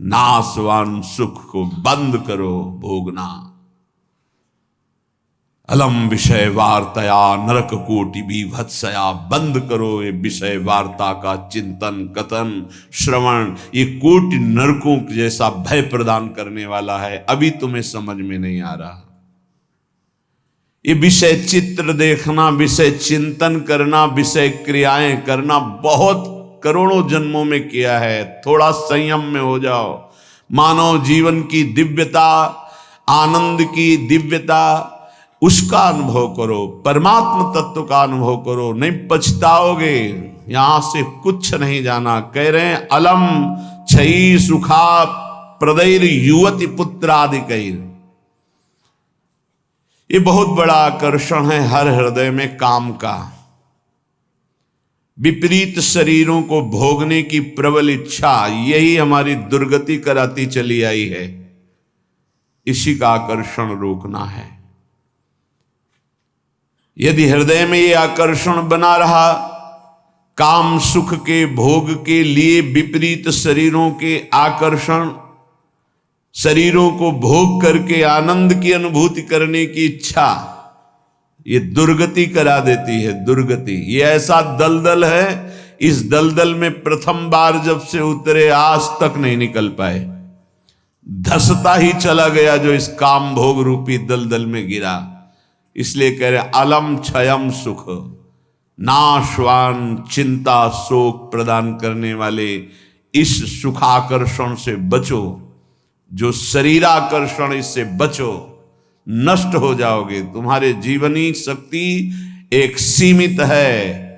नाशवान सुख को बंद करो भोगना। अलम विषय वार्तया नरक कोटि बीभत्सया, बंद करो ये विषय वार्ता का चिंतन कथन श्रवण, ये कोटि नरकों जैसा भय प्रदान करने वाला है। अभी तुम्हें समझ में नहीं आ रहा। ये विषय चित्र देखना, विषय चिंतन करना, विषय क्रियाएं करना बहुत करोड़ों जन्मों में किया है। थोड़ा संयम में हो जाओ। मानव जीवन की दिव्यता, आनंद की दिव्यता, उसका अनुभव करो, परमात्म तत्व का अनुभव करो, नहीं पछताओगे। यहां से कुछ नहीं जाना। कह रहे हैं अलम छई सुखा प्रदैर युवती पुत्रादिकैर। ये बहुत बड़ा आकर्षण है हर हृदय में काम का। विपरीत शरीरों को भोगने की प्रबल इच्छा, यही हमारी दुर्गति कराती चली आई है। इसी का आकर्षण रोकना है। यदि हृदय में ये आकर्षण बना रहा, काम सुख के भोग के लिए विपरीत शरीरों के आकर्षण, शरीरों को भोग करके आनंद की अनुभूति करने की इच्छा, ये दुर्गति करा देती है। दुर्गति ये ऐसा दलदल है, इस दलदल में प्रथम बार जब से उतरे आज तक नहीं निकल पाए। धसता ही चला गया जो इस काम भोग रूपी दलदल में गिरा। इसलिए कह रहे अलम क्षयम सुख, नाशवान चिंता शोक प्रदान करने वाले इस सुखाकर्षण से बचो। जो शरीराकर्षण, इससे बचो, नष्ट हो जाओगे। तुम्हारे जीवनी शक्ति एक सीमित है।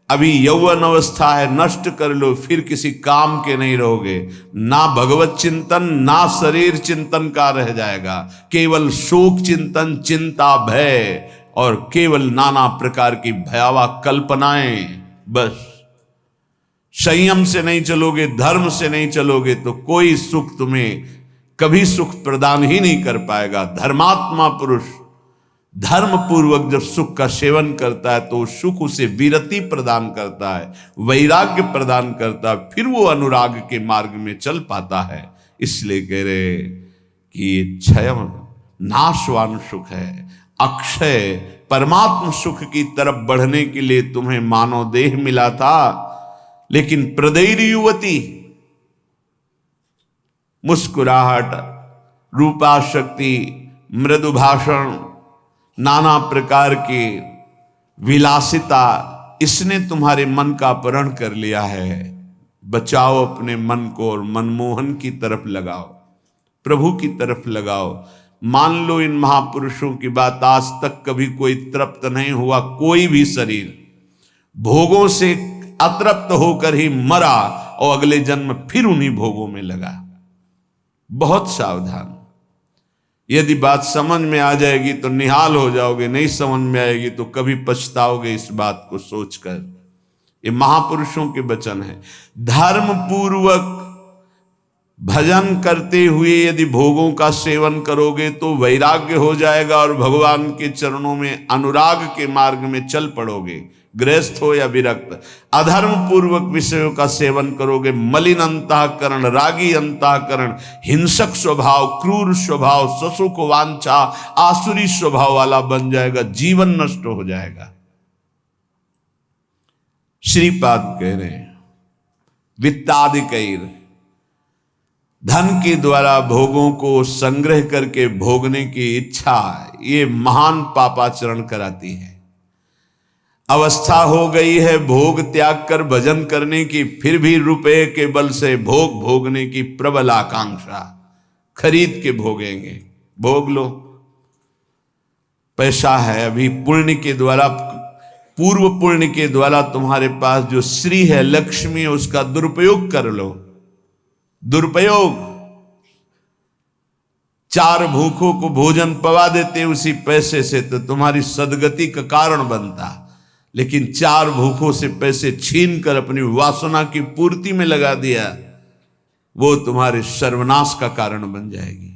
अभी यौवन अवस्था है, नष्ट कर लो, फिर किसी काम के नहीं रहोगे। ना भगवत चिंतन ना शरीर चिंतन का रह जाएगा। केवल शोक चिंतन, चिंता, भय और केवल नाना प्रकार की भयावह कल्पनाएं। बस संयम से नहीं चलोगे, धर्म से नहीं चलोगे तो कोई सुख तुम्हें कभी सुख प्रदान ही नहीं कर पाएगा। धर्मात्मा पुरुष धर्म पूर्वक जब सुख का सेवन करता है तो सुख उसे विरति प्रदान करता है, वैराग्य प्रदान करता है, फिर वो अनुराग के मार्ग में चल पाता है। इसलिए कह रहे कि ये क्षय नाशवान सुख है, अक्षय परमात्म सुख की तरफ बढ़ने के लिए तुम्हें मानव देह मिला था। लेकिन प्रदैर युवती, मुस्कुराहट, रूपाशक्ति, मृदु भाषण, नाना प्रकार की विलासिता, इसने तुम्हारे मन का अपहरण कर लिया है। बचाओ अपने मन को और मनमोहन की तरफ लगाओ, प्रभु की तरफ लगाओ। मान लो इन महापुरुषों की बात, आज तक कभी कोई तृप्त नहीं हुआ। कोई भी शरीर भोगों से अतृप्त होकर ही मरा और अगले जन्म फिर उन्हीं भोगों में लगा। बहुत सावधान। यदि बात समझ में आ जाएगी तो निहाल हो जाओगे, नहीं समझ में आएगी तो कभी पछताओगे इस बात को सोचकर। ये महापुरुषों के वचन है। धर्म पूर्वक भजन करते हुए यदि भोगों का सेवन करोगे तो वैराग्य हो जाएगा और भगवान के चरणों में अनुराग के मार्ग में चल पड़ोगे, गृहस्थ हो या विरक्त। अधर्म पूर्वक विषयों का सेवन करोगे, मलिन अंतःकरण, रागी अंतःकरण, हिंसक स्वभाव, क्रूर स्वभाव, ससुख वांछा, आसुरी स्वभाव वाला बन जाएगा, जीवन नष्ट हो जाएगा। श्रीपाद कह रहे हैं वित्तादिकैर, धन के द्वारा भोगों को संग्रह करके भोगने की इच्छा, ये महान पापाचरण कराती है। अवस्था हो गई है भोग त्याग कर भजन करने की, फिर भी रुपए के बल से भोग भोगने की प्रबल आकांक्षा, खरीद के भोगेंगे। भोग लो, पैसा है, अभी पुण्य के द्वारा, पूर्व पुण्य के द्वारा तुम्हारे पास जो श्री है, लक्ष्मी है, उसका दुरुपयोग कर लो। दुरुपयोग, 4 भूखों को भोजन पवा देते उसी पैसे से तो तुम्हारी सदगति का कारण बनता। लेकिन 4 भूखों से पैसे छीन कर अपनी वासना की पूर्ति में लगा दिया, वो तुम्हारे सर्वनाश का कारण बन जाएगी।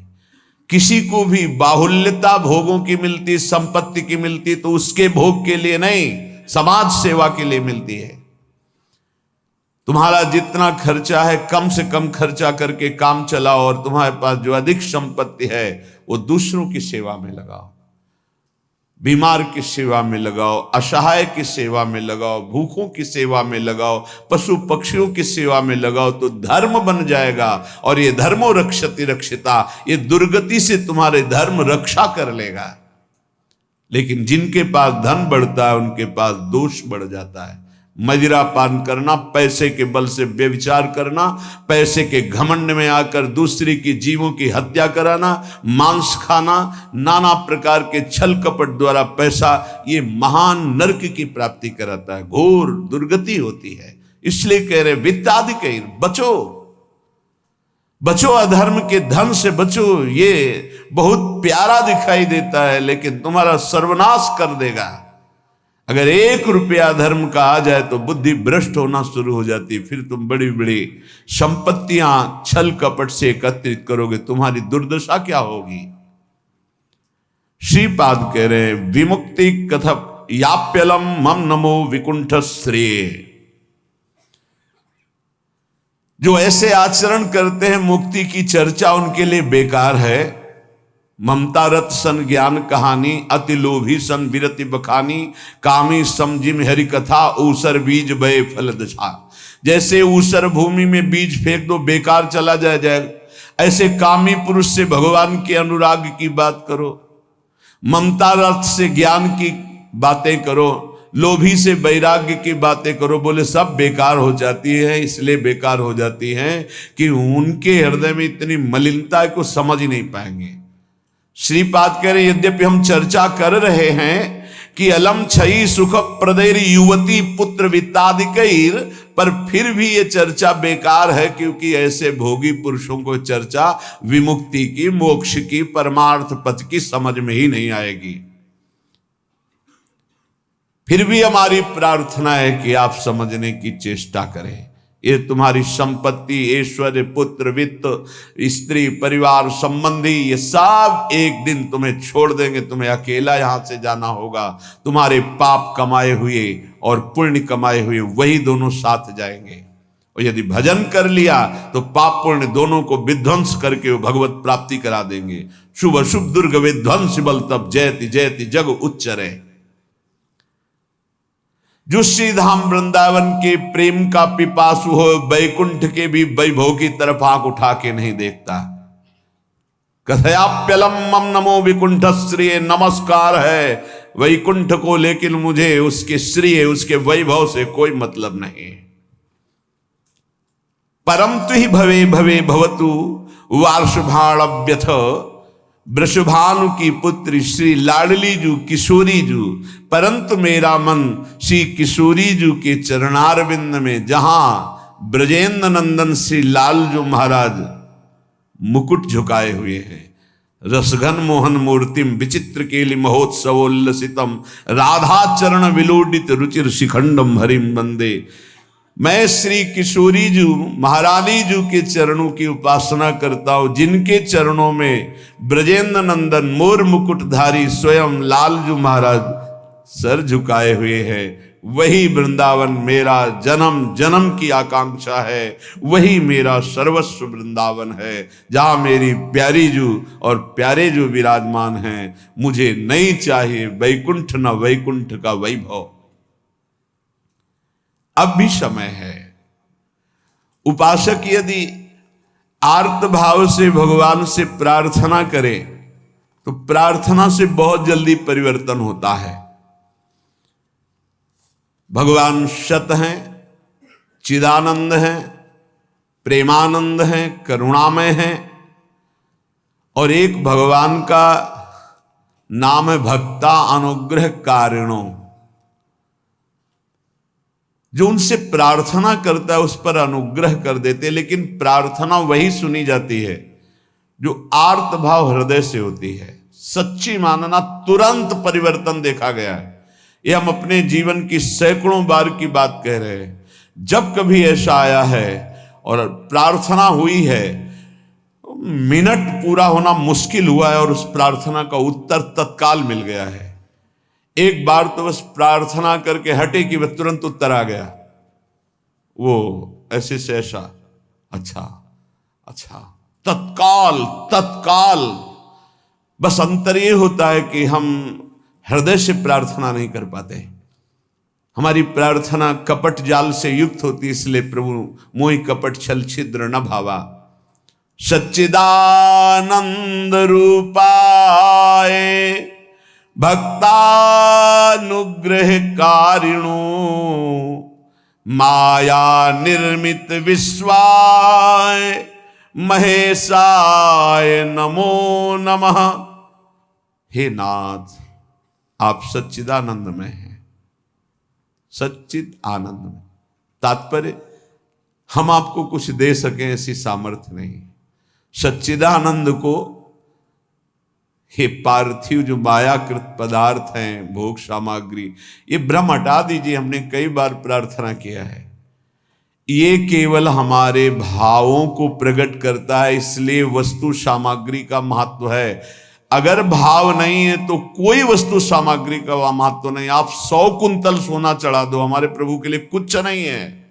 किसी को भी बाहुल्यता भोगों की मिलती, संपत्ति की मिलती तो उसके भोग के लिए नहीं, समाज सेवा के लिए मिलती है। तुम्हारा जितना खर्चा है कम से कम खर्चा करके काम चलाओ, और तुम्हारे पास जो अधिक संपत्ति है वो दूसरों की सेवा में लगाओ, बीमार की सेवा में लगाओ, असहाय की सेवा में लगाओ, भूखों की सेवा में लगाओ, पशु पक्षियों की सेवा में लगाओ, तो धर्म बन जाएगा। और ये धर्मो रक्षति रक्षिता, ये दुर्गति से तुम्हारे धर्म रक्षा कर लेगा। लेकिन जिनके पास धन बढ़ता है उनके पास दोष बढ़ जाता है। मदिरा पान करना, पैसे के बल से व्यभिचार करना, पैसे के घमंड में आकर दूसरे की जीवों की हत्या कराना, मांस खाना, नाना प्रकार के छल कपट द्वारा पैसा, ये महान नरक की प्राप्ति कराता है, घोर दुर्गति होती है। इसलिए कह रहे वित्तादि बचो, बचो, अधर्म के धन से बचो। ये बहुत प्यारा दिखाई देता है लेकिन तुम्हारा सर्वनाश कर देगा। अगर 1 रुपया धर्म का आ जाए तो बुद्धि भ्रष्ट होना शुरू हो जाती। फिर तुम बड़ी बड़ी संपत्तियां छल कपट से एकत्रित करोगे, तुम्हारी दुर्दशा क्या होगी। श्रीपाद कह रहे विमुक्ति कथप याप्यलम मम नमो विकुंठ श्रेय। जो ऐसे आचरण करते हैं मुक्ति की चर्चा उनके लिए बेकार है। ममता रत सन ज्ञान कहानी, अति लोभी सन विरति बखानी, कामी समझिम हरि कथा, ऊसर बीज बय फल दशा। जैसे ऊसर भूमि में बीज फेंक दो बेकार चला जाए, ऐसे कामी पुरुष से भगवान के अनुराग की बात करो, ममता रत से ज्ञान की बातें करो, लोभी से वैराग्य की बातें करो, बोले सब बेकार हो जाती है। इसलिए बेकार हो जाती है कि उनके हृदय में इतनी मलिनता है को समझ ही नहीं पाएंगे। श्रीपाद कह रहे यद्यपि हम चर्चा कर रहे हैं कि अलम छई सुख प्रदैर युवती पुत्र वित्तादिकैर, पर फिर भी ये चर्चा बेकार है, क्योंकि ऐसे भोगी पुरुषों को चर्चा विमुक्ति की, मोक्ष की, परमार्थ पथ की समझ में ही नहीं आएगी। फिर भी हमारी प्रार्थना है कि आप समझने की चेष्टा करें। ये तुम्हारी संपत्ति, ऐश्वर्य, पुत्र, वित्त, स्त्री, परिवार, संबंधी, ये सब एक दिन तुम्हें छोड़ देंगे। तुम्हें अकेला यहां से जाना होगा। तुम्हारे पाप कमाए हुए और पुण्य कमाए हुए वही दोनों साथ जाएंगे। और यदि भजन कर लिया तो पाप पुण्य दोनों को विध्वंस करके वो भगवत प्राप्ति करा देंगे। शुभ अशुभ दुर्ग विध्वंस बल तब जयति जयति जग उच्चरे। जो श्री धाम वृंदावन के प्रेम का पिपासु हो, वैकुंठ के भी वैभव की तरफ आंख उठा के नहीं देखता। कथयाप्यलम मम नमो विकुंठ श्रेय, नमस्कार है वैकुंठ को, लेकिन मुझे उसके श्रेय, उसके वैभव से कोई मतलब नहीं। परम तु ही भवे भवे भवतु वार्षभाण्यथ, वृषभानु की पुत्री श्री लाडली जू किशोरी जू, परंतु मेरा मन श्री किशोरी जू के चरणारविंद में, जहां ब्रजेंद्र नंदन श्री लालजू महाराज मुकुट झुकाए हुए हैं। रसघन मोहन मूर्तिम विचित्र केलि महोत्सवोल्लसितम, राधा चरण विलोडित रुचिर शिखंडम हरिम वंदे। मैं श्री किशोरी जू महारानी जू के चरणों की उपासना करता हूं, जिनके चरणों में ब्रजेंद्र नंदन मोर मुकुटधारी स्वयं लालजू महाराज सर झुकाए हुए हैं। वही वृंदावन मेरा जन्म जन्म की आकांक्षा है, वही मेरा सर्वस्व वृंदावन है, जहां मेरी प्यारी जू और प्यारे जू विराजमान हैं। मुझे नहीं चाहिए वैकुंठ न वैकुंठ का वैभव। अब भी समय है। उपासक यदि आर्त भाव से भगवान से प्रार्थना करे तो प्रार्थना से बहुत जल्दी परिवर्तन होता है। भगवान सत हैं, चिदानंद हैं, प्रेमानंद हैं, करुणामय हैं, और एक भगवान का नाम है भक्ता अनुग्रह कारिणो। जो उनसे प्रार्थना करता है उस पर अनुग्रह कर देते, लेकिन प्रार्थना वही सुनी जाती है जो आर्त भाव हृदय से होती है। सच्ची मानना, तुरंत परिवर्तन देखा गया है। ये हम अपने जीवन की सैकड़ों बार की बात कह रहे हैं। जब कभी ऐसा आया है और प्रार्थना हुई है, मिनट पूरा होना मुश्किल हुआ है और उस प्रार्थना का उत्तर तत्काल मिल गया है। एक बार तो बस प्रार्थना करके हटे कि वह तुरंत उत्तर आ गया। वो ऐसे से ऐसा, अच्छा अच्छा, तत्काल तत्काल। बस अंतर ये होता है कि हम हृदय से प्रार्थना नहीं कर पाते, हमारी प्रार्थना कपट जाल से युक्त होती, इसलिए प्रभु मोहि कपट छल छिद्र न भावा। सच्चिदानंद रूपाय भक्तानुग्रहकारिणो माया निर्मित विश्वाय महेशाय नमो नमः। हे नाथ, आप सच्चिदानंद में हैं, सच्चिद आनंद में। तात्पर्य, हम आपको कुछ दे सकें ऐसी सामर्थ्य नहीं। सच्चिदानंद को हे पार्थिव जो मायाकृत पदार्थ हैं, भोग सामग्री, ये भ्रम हटा दीजिए। हमने कई बार प्रार्थना किया है, ये केवल हमारे भावों को प्रकट करता है, इसलिए वस्तु सामग्री का महत्व है। अगर भाव नहीं है तो कोई वस्तु सामग्री का महत्व नहीं। आप 100 कुंतल सोना चढ़ा दो, हमारे प्रभु के लिए कुछ नहीं है।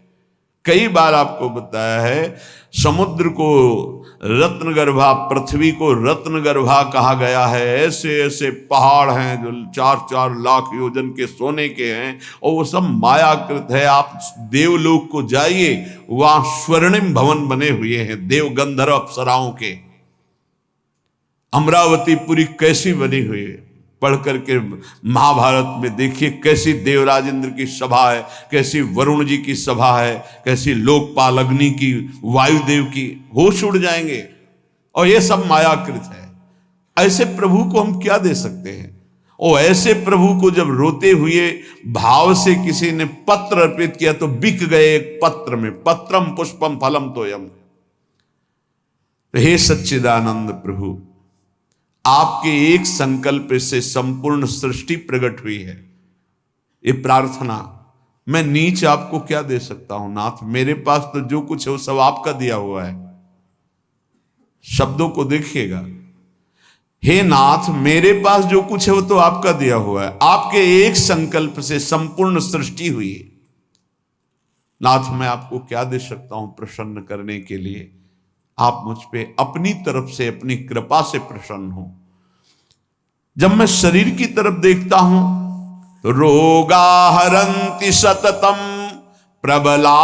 कई बार आपको बताया है, समुद्र को रत्नगर्भा, पृथ्वी को रत्नगर्भा कहा गया है। ऐसे ऐसे पहाड़ हैं जो 4-4 लाख योजन के सोने के हैं, और वो सब मायाकृत है। आप देवलोक को जाइए, वहां स्वर्णिम भवन बने हुए हैं देव गंधर्व अप्सराओं के। अमरावती पुरी कैसी बनी हुई है, पढ़ करके महाभारत में देखिए कैसी देवराज इंद्र की सभा है, कैसी वरुण जी की सभा है, कैसी लोकपाल अग्नि की, वायुदेव की, होश उड़ जाएंगे। और ये सब मायाकृत है। ऐसे प्रभु को हम क्या दे सकते हैं? और ऐसे प्रभु को जब रोते हुए भाव से किसी ने पत्र अर्पित किया तो बिक गए एक पत्र में। पत्रम पुष्पम फलम तोयम। हे सच्चिदानंद प्रभु, आपके एक संकल्प से संपूर्ण सृष्टि प्रकट हुई है। ये प्रार्थना, मैं नीच आपको क्या दे सकता हूं नाथ? मेरे पास तो जो कुछ है वो सब आपका दिया हुआ है। शब्दों को देखिएगा, हे नाथ, मेरे पास जो कुछ है वो तो आपका दिया हुआ है। आपके एक संकल्प से संपूर्ण सृष्टि हुई है। नाथ, मैं आपको क्या दे सकता हूं प्रसन्न करने के लिए? आप मुझ पे अपनी तरफ से, अपनी कृपा से प्रसन्न हो। जब मैं शरीर की तरफ देखता हूं तो रोगा हरन्ति सततम प्रबला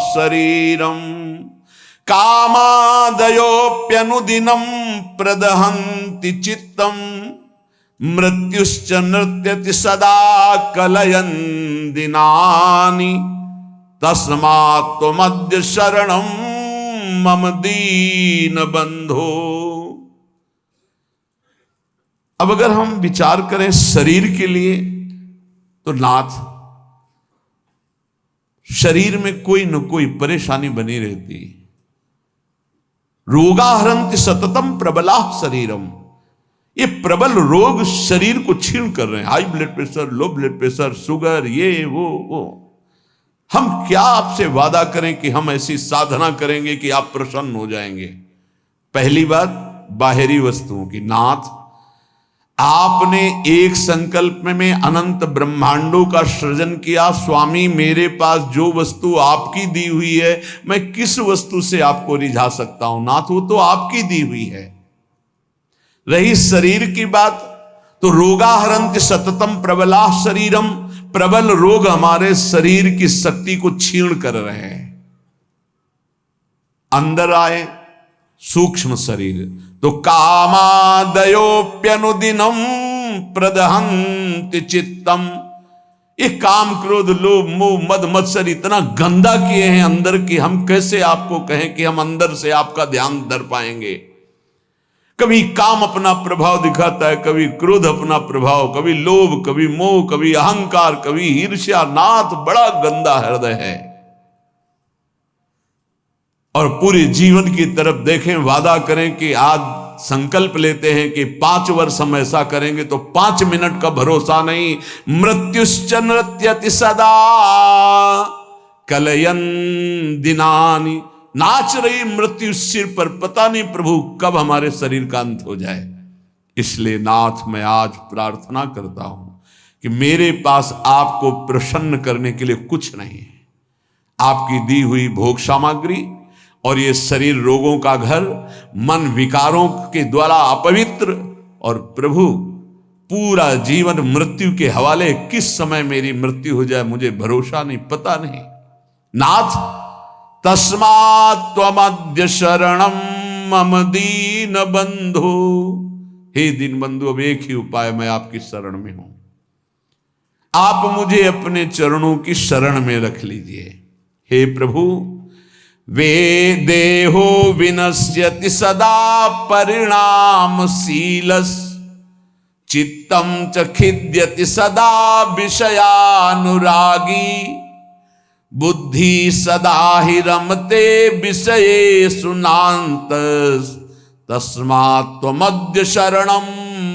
शरीरम कामादयोप्यनुदिनम प्रदहन्ति चित्तम मृत्युश्च नृत्यति सदा कलयन् दिनानि तस्मात् त्वमद्य शरणं मम दीन बंधो। अब अगर हम विचार करें शरीर के लिए तो नाथ, शरीर में कोई न कोई परेशानी बनी रहती। रोगाहरन्ति सततम प्रबला शरीरम, ये प्रबल रोग शरीर को छीन कर रहे हैं। High blood pressure, low blood pressure, sugar, ये वो। हम क्या आपसे वादा करें कि हम ऐसी साधना करेंगे कि आप प्रसन्न हो जाएंगे? पहली बात, बाहरी वस्तुओं की। नाथ, आपने एक संकल्प में अनंत ब्रह्मांडों का सृजन किया। स्वामी, मेरे पास जो वस्तु आपकी दी हुई है, मैं किस वस्तु से आपको रिझा सकता हूं? नाथ, वो तो आपकी दी हुई है। रही शरीर की बात, तो रोगाहरन्ति सततम प्रबला शरीरम, प्रबल रोग हमारे शरीर की शक्ति को छीण कर रहे हैं। अंदर आए सूक्ष्म शरीर, तो कामादयोप्यनुदिनम प्रदहन्ति चित्तम, ये काम क्रोध लोभ मोह मद मत्सर इतना गंदा किए हैं अंदर की, हम कैसे आपको कहें कि हम अंदर से आपका ध्यान धर पाएंगे? कभी काम अपना प्रभाव दिखाता है, कभी क्रोध अपना प्रभाव, कभी लोभ, कभी मोह, कभी अहंकार, कभी ईर्ष्या। नाथ, बड़ा गंदा हृदय है। और पूरे जीवन की तरफ देखें, वादा करें कि आज संकल्प लेते हैं कि 5 वर्ष हम ऐसा करेंगे, तो 5 मिनट का भरोसा नहीं। मृत्युश्च नृत्यति सदा कलयन् दिनानि, नाच रही मृत्यु सिर पर, पता नहीं प्रभु कब हमारे शरीर का अंत हो जाए। इसलिए नाथ, मैं आज प्रार्थना करता हूं कि मेरे पास आपको प्रसन्न करने के लिए कुछ नहीं है। आपकी दी हुई भोग सामग्री और ये शरीर रोगों का घर, मन विकारों के द्वारा अपवित्र, और प्रभु पूरा जीवन मृत्यु के हवाले, किस समय मेरी मृत्यु हो जाए मुझे भरोसा नहीं, पता नहीं। नाथ तस्मात् त्वमद्य शरणम मम दीन बंधु, हे दीन बंधु अब एक ही उपाय, मैं आपकी शरण में हूं, आप मुझे अपने चरणों की शरण में रख लीजिए। हे प्रभु, वे देहो विनश्यति सदा परिणामशीलस्, चित्तम च खिद्यति सदा विषयानुरागी, बुद्धि सदा ही रमते विषयेषु नान्तस्, तस्मात् त्वमद्य शरणम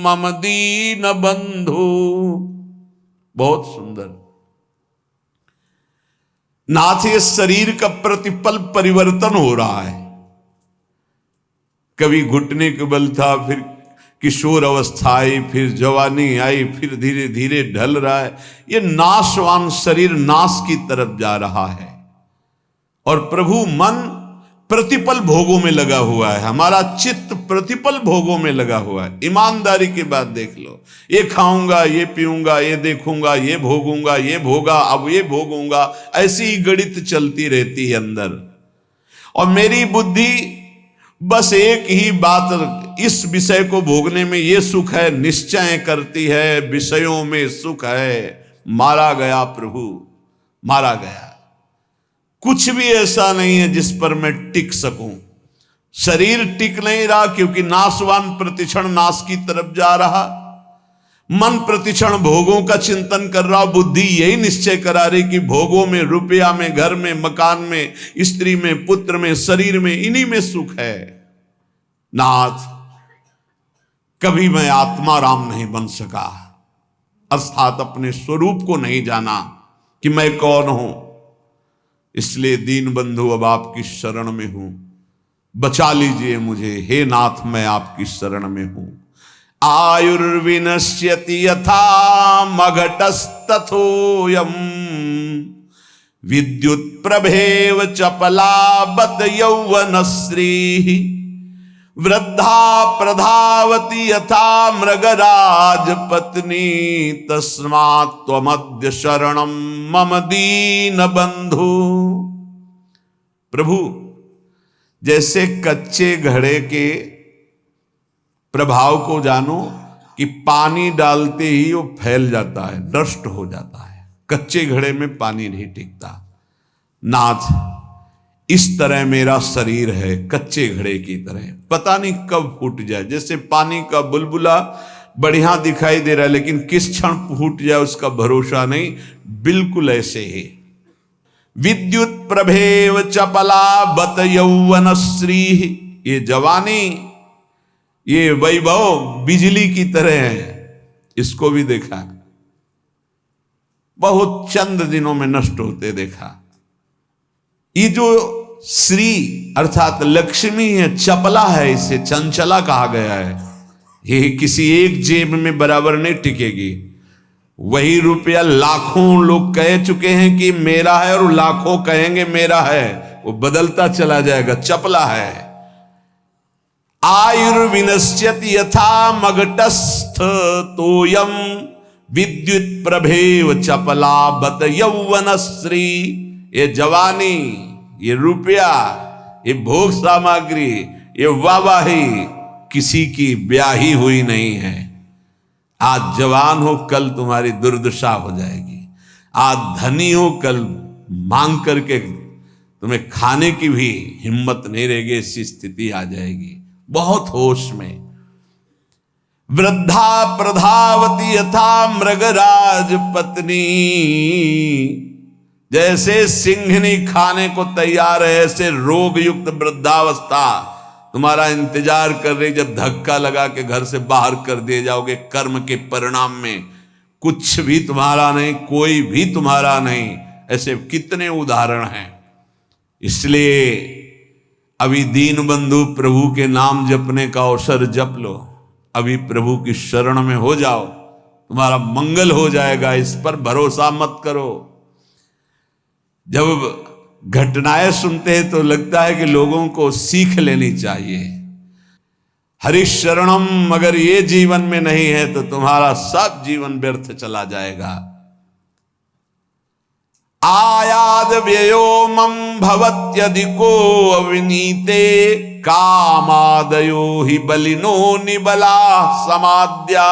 मम दीन बंधु। बहुत सुंदर। नाथ, ये शरीर का प्रतिपल परिवर्तन हो रहा है। कभी घुटने के बल था, फिर किशोर अवस्था आई, फिर जवानी आई, फिर धीरे धीरे ढल रहा है। ये नाशवान शरीर नाश की तरफ जा रहा है और प्रभु मन प्रतिपल भोगों में लगा हुआ है, हमारा चित्त प्रतिपल भोगों में लगा हुआ है। ईमानदारी की बात देख लो, ये खाऊंगा, ये पीऊंगा, ये देखूंगा, ये भोगूंगा, ये भोगा, अब ये भोगूंगा, ऐसी ही गणित चलती रहती है अंदर। और मेरी बुद्धि बस एक ही बात, इस विषय को भोगने में ये सुख है निश्चय करती है, विषयों में सुख है। मारा गया प्रभु, मारा गया। कुछ भी ऐसा नहीं है जिस पर मैं टिक सकूं। शरीर टिक नहीं रहा क्योंकि नाशवान प्रतिक्षण नाश की तरफ जा रहा, मन प्रतिक्षण भोगों का चिंतन कर रहा, बुद्धि यही निश्चय करा रही कि भोगों में, रुपया में, घर में, मकान में, स्त्री में, पुत्र में, शरीर में, इन्हीं में सुख है। नाथ, कभी मैं आत्मा राम नहीं बन सका, अर्थात अपने स्वरूप को नहीं जाना कि मैं कौन हूं। इसलिए दीन बंधु अब आपकी शरण में हूं, बचा लीजिए मुझे। हे नाथ, मैं आपकी शरण में हूं। आयुर्विनश्यति यथा मघटस्तथोयम्, विद्युत प्रभेव चपला बत यौवनश्री, वृद्धा प्रधावती यथा मृगराज पत्नी, तस्मात् त्वमद्य शरणम मम दीन बंधु। प्रभु, जैसे कच्चे घड़े के प्रभाव को जानो कि पानी डालते ही वो फैल जाता है, नष्ट हो जाता है, कच्चे घड़े में पानी नहीं टिकता। नाथ, इस तरह मेरा शरीर है, कच्चे घड़े की तरह, पता नहीं कब फूट जाए। जैसे पानी का बुलबुला बढ़िया दिखाई दे रहा है लेकिन किस क्षण फूट जाए उसका भरोसा नहीं, बिल्कुल ऐसे ही। विद्युत प्रभेव चपला बत यौवनश्री, ये जवानी, ये वैभव बिजली की तरह है, इसको भी देखा, बहुत चंद दिनों में नष्ट होते देखा। ये जो श्री अर्थात लक्ष्मी है, चपला है, इसे चंचला कहा गया है। ये किसी एक जेब में बराबर नहीं टिकेगी। वही रुपया लाखों लोग कह चुके हैं कि मेरा है और लाखों कहेंगे मेरा है, वो बदलता चला जाएगा, चपला है। आयुर्विनश्यति यथा मघटस्थ तोयम, विद्युत प्रभेव चपला बत यौवनश्री। ये जवानी, ये रुपया, ये भोग सामग्री, ये वाहवाही किसी की ब्याही हुई नहीं है। आज जवान हो, कल तुम्हारी दुर्दशा हो जाएगी। आज धनी हो, कल मांग करके तुम्हें खाने की भी हिम्मत नहीं रहेगी, ऐसी स्थिति आ जाएगी। बहुत होश में। वृद्धा प्रधावती यथा मृगराज पत्नी, जैसे सिंहनी खाने को तैयार है, ऐसे रोग युक्त वृद्धावस्था तुम्हारा इंतजार कर रही। जब धक्का लगा के घर से बाहर कर दिए जाओगे, कर्म के परिणाम में कुछ भी तुम्हारा नहीं, कोई भी तुम्हारा नहीं। ऐसे कितने उदाहरण हैं। इसलिए अभी दीन बंधु प्रभु के नाम जपने का अवसर जप लो, अभी प्रभु की शरण में हो जाओ, तुम्हारा मंगल हो जाएगा। इस पर भरोसा मत करो। जब घटनाएं सुनते हैं तो लगता है कि लोगों को सीख लेनी चाहिए। हरिशरणम अगर ये जीवन में नहीं है तो तुम्हारा सब जीवन व्यर्थ चला जाएगा। आयाद व्ययो मम भवत्यधिको अविनीते कामादयो हि बलिनो निबला समाद्या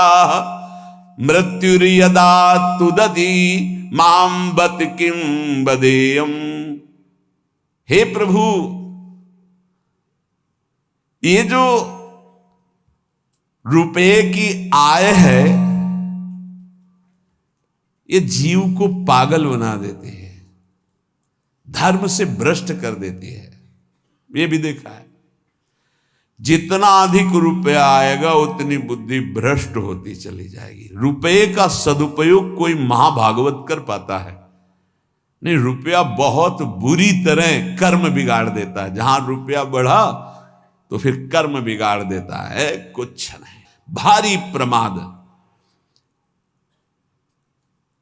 मृत्युर्यदा तुदति मां बत किं बदेयम। हे प्रभु, ये जो रुपये की आय है ये जीव को पागल बना देती है, धर्म से भ्रष्ट कर देती है। ये भी देखा है, जितना अधिक रुपया आएगा उतनी बुद्धि भ्रष्ट होती चली जाएगी। रुपये का सदुपयोग कोई महाभागवत कर पाता है? नहीं, रुपया बहुत बुरी तरह कर्म बिगाड़ देता है। जहां रुपया बढ़ा तो फिर कर्म बिगाड़ देता है, कुछ नहीं, भारी प्रमाद।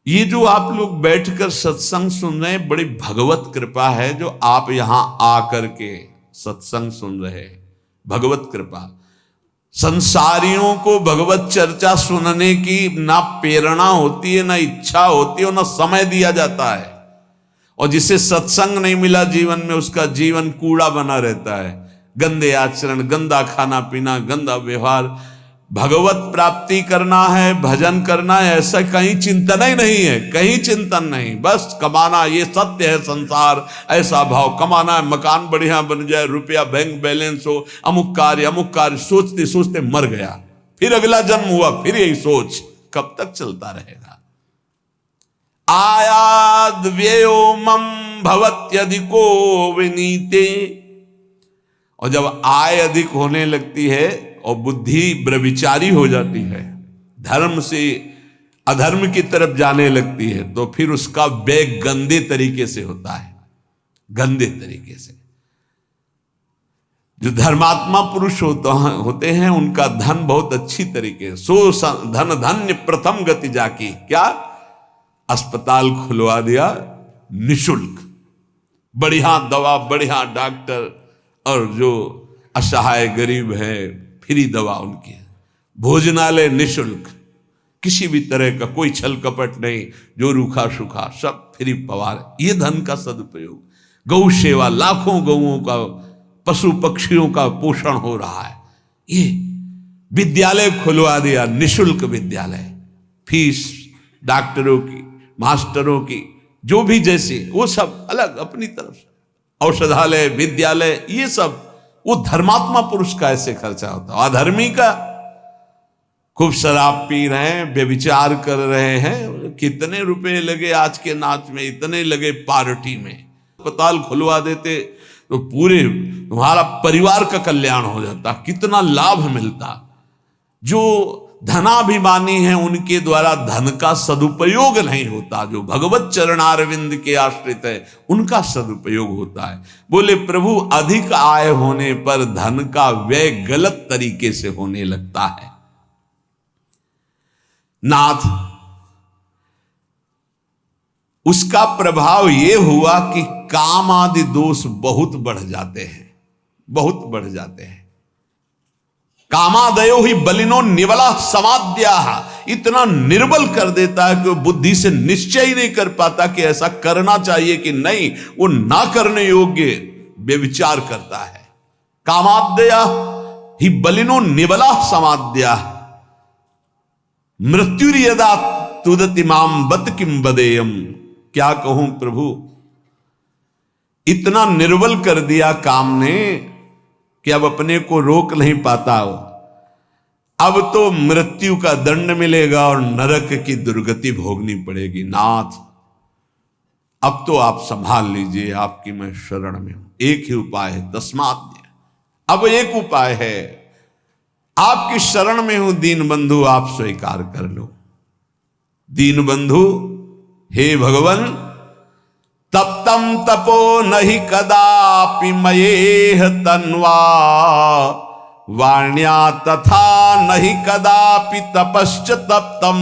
ये जो आप लोग बैठकर सत्संग सुन रहे हैं, बड़ी भगवत कृपा है जो आप यहां आकर के सत्संग सुन रहे हैं, भगवत कृपा। संसारियों को भगवत चर्चा सुनने की ना प्रेरणा होती है, ना इच्छा होती है, ना समय दिया जाता है। और जिसे सत्संग नहीं मिला जीवन में, उसका जीवन कूड़ा बना रहता है। गंदे आचरण, गंदा खाना पीना, गंदा व्यवहार। भगवत प्राप्ति करना है, भजन करना है, ऐसा कहीं चिंतन ही नहीं है, कहीं चिंतन नहीं। बस कमाना, ये सत्य है संसार, ऐसा भाव, कमाना है, मकान बढ़िया बन जाए, रुपया बैंक बैलेंस हो, अमुक कार्य सोचते सोचते मर गया, फिर अगला जन्म हुआ, फिर यही सोच, कब तक चलता रहेगा? आयाद व्ययो मम भवत्यधिको विनीते। और जब आय अधिक होने लगती है और बुद्धि व्यभिचारी हो जाती है, धर्म से अधर्म की तरफ जाने लगती है, तो फिर उसका व्यय गंदे तरीके से होता है, गंदे तरीके से। जो धर्मात्मा पुरुष होते हैं उनका धन बहुत अच्छी तरीके, सो धन धन्य प्रथम गति जाकी। क्या? अस्पताल खुलवा दिया निशुल्क, बढ़िया दवा, बढ़िया डॉक्टर, और जो असहाय गरीब है फ्री दवा उनकी, भोजनालय निशुल्क, किसी भी तरह का कोई छल कपट नहीं, जो रूखा सूखा सब फ्री पवार। ये धन का सदुपयोग। गौ सेवा, लाखों गौओं का, पशु पक्षियों का पोषण हो रहा है। ये विद्यालय खुलवा दिया, निशुल्क विद्यालय, फीस डॉक्टरों की, मास्टरों की, जो भी जैसे, वो सब अलग अपनी तरफ से, औषधालय, विद्यालय, ये सब वो धर्मात्मा पुरुष का ऐसे खर्चा होता है। अधर्मी का खूब शराब पी रहे हैं, व्यभिचार कर रहे हैं, कितने रुपए लगे आज के नाच में, इतने लगे पार्टी में। अस्पताल खुलवा देते तो पूरे तुम्हारा परिवार का कल्याण हो जाता, कितना लाभ मिलता। जो धनाभिमानी हैं उनके द्वारा धन का सदुपयोग नहीं होता, जो भगवत चरणारविंद के आश्रित है उनका सदुपयोग होता है। बोले प्रभु, अधिक आय होने पर धन का व्यय गलत तरीके से होने लगता है। नाथ, उसका प्रभाव यह हुआ कि काम आदि दोष बहुत बढ़ जाते हैं, बहुत बढ़ जाते हैं। कामादयो ही बलिनो निबला समाद्या, इतना निर्बल कर देता है कि वो बुद्धि से निश्चय ही नहीं कर पाता कि ऐसा करना चाहिए कि नहीं, वो ना करने योग्य व्यभिचार करता है। कामाद्या ही बलिनो निबला समाद्या मृत्युर्यदा तुदति माम बत किम बदेयम। क्या कहूं प्रभु, इतना निर्बल कर दिया काम ने कि अब अपने को रोक नहीं पाता हो। अब तो मृत्यु का दंड मिलेगा और नरक की दुर्गति भोगनी पड़ेगी। नाथ, अब तो आप संभाल लीजिए, आपकी मैं शरण में हूं। एक ही उपाय है, तस्मात्। अब एक उपाय है, आपकी शरण में हूं दीन बंधु, आप स्वीकार कर लो। दीन बंधु, हे भगवान, तप्तम तपो नहीं कदापि मयेह तन्वा वाण्या तथा नहीं कदापि तपश्च तप्तम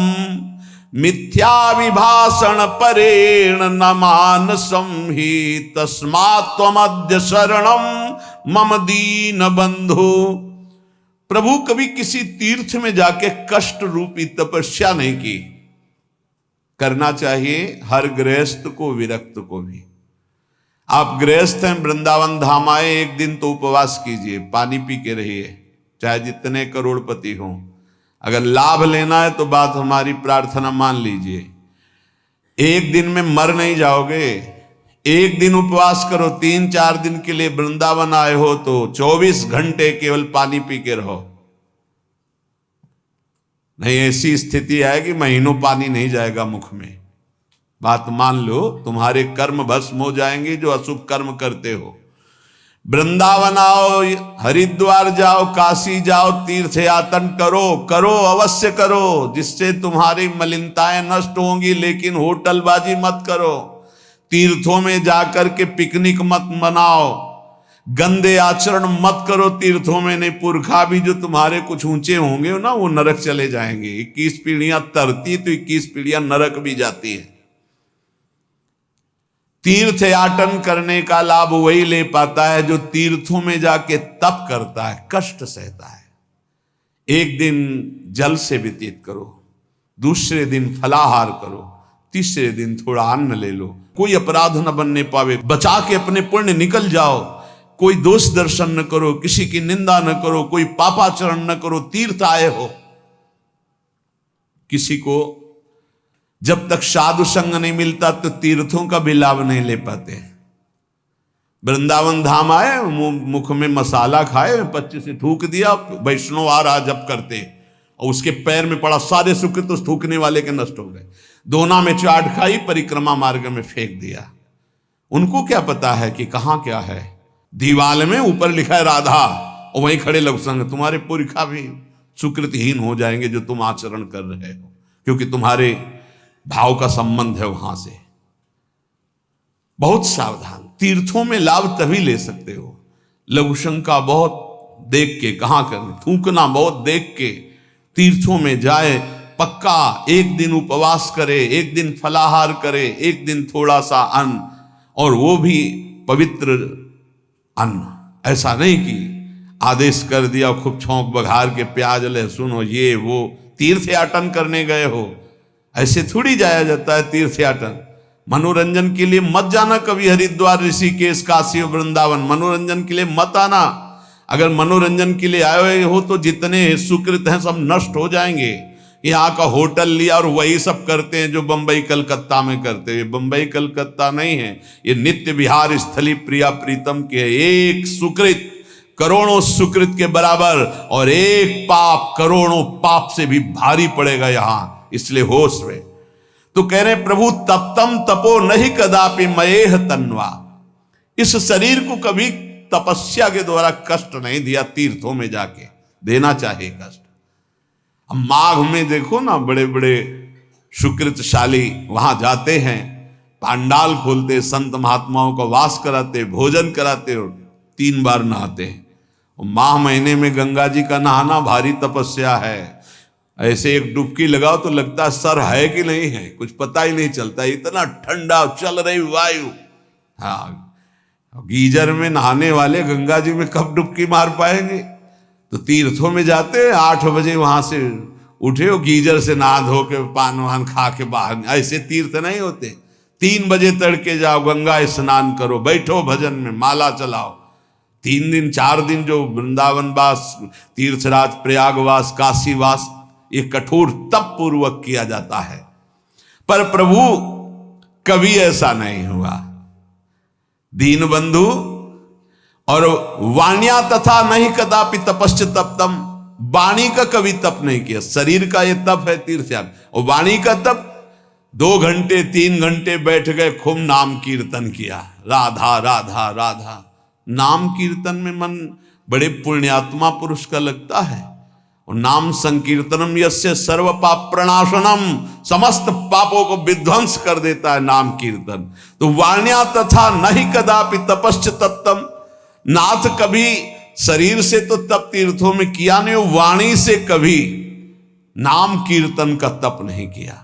मिथ्या विभाषण परेण न मानसं हि तस्मात् त्वमद्य शरणं मम दीन बंधु। प्रभु कभी किसी तीर्थ में जाके कष्ट रूपी तपस्या नहीं की। करना चाहिए हर गृहस्थ को, विरक्त को भी। आप गृहस्थ हैं, वृंदावन धाम आए, एक दिन तो उपवास कीजिए, पानी पी के रहिए, चाहे जितने करोड़पति हों। अगर लाभ लेना है तो बात हमारी प्रार्थना मान लीजिए। एक दिन में मर नहीं जाओगे। एक दिन उपवास करो, 3-4 दिन के लिए वृंदावन आए हो तो 24 घंटे केवल पानी पी के रहो। नहीं, ऐसी स्थिति आएगी महीनों पानी नहीं जाएगा मुख में। बात मान लो, तुम्हारे कर्म भस्म हो जाएंगे जो अशुभ कर्म करते हो। वृंदावन आओ, हरिद्वार जाओ, काशी जाओ, तीर्थ यातन करो अवश्य करो, जिससे तुम्हारी मलिनताएं नष्ट होंगी। लेकिन होटलबाजी मत करो, तीर्थों में जाकर के पिकनिक मत मनाओ, गंदे आचरण मत करो तीर्थों में। नहीं, पुरखा भी जो तुम्हारे कुछ ऊंचे होंगे ना, वो नरक चले जाएंगे। 21 पीढ़ियां तरती तो 21 पीढ़ियां नरक भी जाती है। तीर्थ याटन करने का लाभ वही ले पाता है जो तीर्थों में जाके तप करता है, कष्ट सहता है। एक दिन जल से व्यतीत करो, दूसरे दिन फलाहार करो, तीसरे दिन थोड़ा अन्न ले लो। कोई अपराध न बनने पावे, बचा के अपने पुण्य निकल जाओ। कोई दोष दर्शन न करो, किसी की निंदा न करो, कोई पापाचरण न करो। तीर्थ आए हो, किसी को जब तक साधु संग नहीं मिलता तो तीर्थों का भी लाभ नहीं ले पाते। वृंदावन धाम आए, मुख में मसाला खाए, 25 से थूक दिया, वैष्णव आ रहा जब करते, और उसके पैर में पड़ा, सारे सुख तो थूकने वाले के नष्ट हो गए। दोना में चाट खाई, परिक्रमा मार्ग में फेंक दिया। उनको क्या पता है कि कहाँ क्या है। दीवाल में ऊपर लिखा है राधा, और वहीं खड़े लोग संग। तुम्हारे पुरखा भी सुकृतहीन हो जाएंगे जो तुम आचरण कर रहे हो, क्योंकि तुम्हारे भाव का संबंध है वहां से। बहुत सावधान। तीर्थों में लाभ तभी ले सकते हो, लघु शंका बहुत देख के, कहां करने, थूकना बहुत देख के। तीर्थों में जाए, पक्का एक दिन उपवास करे, एक दिन फलाहार करे, एक दिन थोड़ा सा अन्न, और वो भी पवित्र अन्न। ऐसा नहीं कि आदेश कर दिया खूब छौंक बघार के प्याज लहसुन हो, ये वो। तीर्थ याटन करने गए हो, ऐसे थोड़ी जाया जाता है तीर्थ याटन। मनोरंजन के लिए मत जाना कभी हरिद्वार, ऋषिकेश, काशी और वृंदावन। मनोरंजन के लिए मत आना। अगर मनोरंजन के लिए आए हो तो जितने सुकृत हैं सब नष्ट हो जाएंगे। यहाँ का होटल लिया और वही सब करते हैं जो बंबई कलकत्ता में करते हैं। बंबई कलकत्ता नहीं है, ये नित्य विहार स्थली प्रिया प्रीतम के। एक सुकृत करोड़ों सुकृत के बराबर, और एक पाप करोड़ों पाप से भी भारी पड़ेगा यहाँ। इसलिए होश में तो कह रहे प्रभु, तप्तम तपो नहीं कदापि मयेह तन्वा। इस शरीर को कभी तपस्या के द्वारा कष्ट नहीं दिया, तीर्थों में जाके देना चाहिए कष्ट। अब माघ में देखो ना, बड़े बड़े सुकृतशाली वहां जाते हैं, पांडाल खोलते, संत महात्माओं का वास कराते, भोजन कराते, और 3 बार नहाते हैं। और माह महीने में गंगा जी का नहाना भारी तपस्या है। ऐसे एक डुबकी लगाओ तो लगता है सर है कि नहीं है, कुछ पता ही नहीं चलता, इतना ठंडा चल रही वायु। हाँ, गीजर में नहाने वाले गंगा जी में कब डुबकी मार पाएंगे। तो तीर्थों में जाते 8 बजे वहां से उठे हो, गीजर से नहा धो के पान वान खा के बाहर। ऐसे तीर्थ नहीं होते। 3 बजे तड़के जाओ, गंगा स्नान करो, बैठो भजन में, माला चलाओ। 3 दिन 4 दिन जो वृंदावन वास, तीर्थराज, प्रयागवास, काशीवास, ये कठोर तप पूर्वक किया जाता है। पर प्रभु कभी ऐसा नहीं हुआ। दीन बंधु और वाण्या तथा नहीं कदापि तपश्च तप्तम। वाणी का कभी तप नहीं किया। शरीर का ये तप है तीर्थ याग, और वाणी का तप 2 घंटे 3 घंटे बैठ गए, खूब नाम कीर्तन किया, राधा राधा राधा। नाम कीर्तन में मन बड़े पुण्यात्मा पुरुष का लगता है। और नाम संकीर्तनम यस्य सर्व पाप प्रणाशनम, समस्त पापों को विध्वंस कर देता है नाम कीर्तन। तो वाण्या तथा नहीं कदापि तपश्च तप्तम। नाथ कभी शरीर से तो तप तीर्थों में किया नहीं, वाणी से कभी नाम कीर्तन का तप नहीं किया।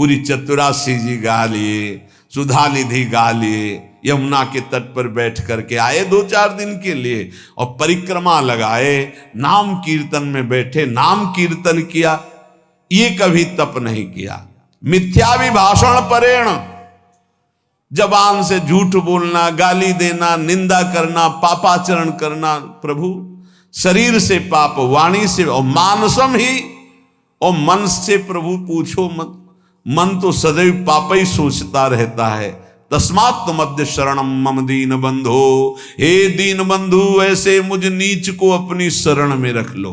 पूरी चतुरासी जी गा लिए, सुधा निधि गा लिए, यमुना के तट पर बैठ करके आए 2-4 दिन के लिए और परिक्रमा लगाए, नाम कीर्तन में बैठे, नाम कीर्तन किया। ये कभी तप नहीं किया। मिथ्या विभाषण परेण, जबान से झूठ बोलना, गाली देना, निंदा करना, पापाचरण करना, प्रभु शरीर से पाप, वाणी से, और मानसम ही, और मन से प्रभु पूछो मत। मन तो सदैव पाप ही सोचता रहता है। तस्मात् मध्य शरणम मम दीन बंधो, हे दीन बंधु ऐसे मुझ नीच को अपनी शरण में रख लो।